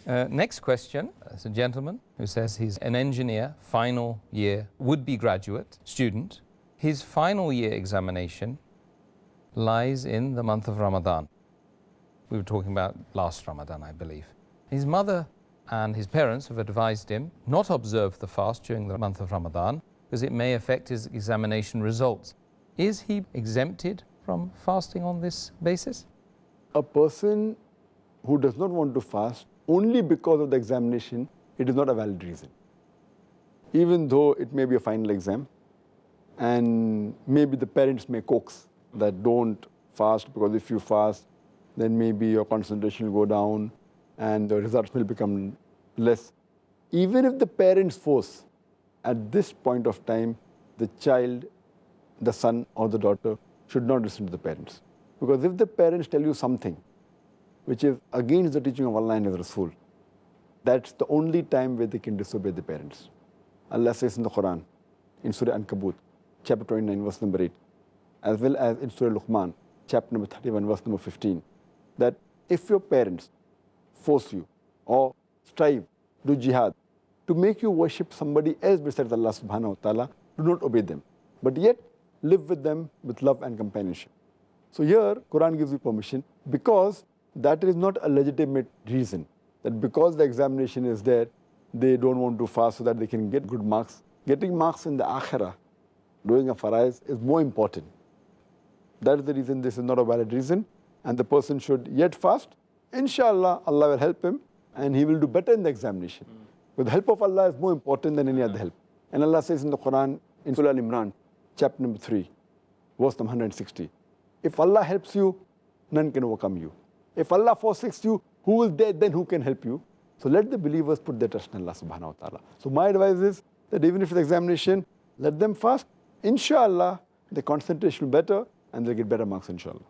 Next question. There's a gentleman who says he's an engineer, final year, would-be graduate student. His final year examination lies in the month of Ramadan. We were talking about last Ramadan, I believe. His mother and his parents have advised him not to observe the fast during the month of Ramadan because it may affect his examination results. Is he exempted from fasting on this basis? A person who does not want to fast only because of the examination, it is not a valid reason. Even though it may be a final exam, and maybe the parents may coax that don't fast, because if you fast, then maybe your concentration will go down and the results will become less. Even if the parents force, at this point of time, the child, the son or the daughter should not listen to the parents. Because if the parents tell you something which is against the teaching of Allah and His Rasul, that's the only time where they can disobey the parents. Allah says in the Quran, in Surah Ankabut, chapter 29, verse number 8, as well as in Surah Luqman, chapter number 31, verse number 15, that if your parents force you or strive, do jihad, to make you worship somebody else besides Allah subhanahu wa ta'ala, do not obey them. But yet, live with them with love and companionship. So here, Quran gives you permission because that is not a legitimate reason. That because the examination is there, they don't want to fast so that they can get good marks. Getting marks in the akhirah, doing a faraiz, is more important. That is the reason this is not a valid reason. And the person should yet fast. Inshallah, Allah will help him and he will do better in the examination. But the help of Allah is more important than any other help. And Allah says in the Quran, in Surah Al-Imran, chapter number 3, verse number 160, if Allah helps you, none can overcome you. If Allah forsakes you, who will then who can help you? So let the believers put their trust in Allah subhanahu wa ta'ala. So my advice is that even if it's examination, let them fast. Inshallah, the concentration will be better and they'll get better marks inshallah.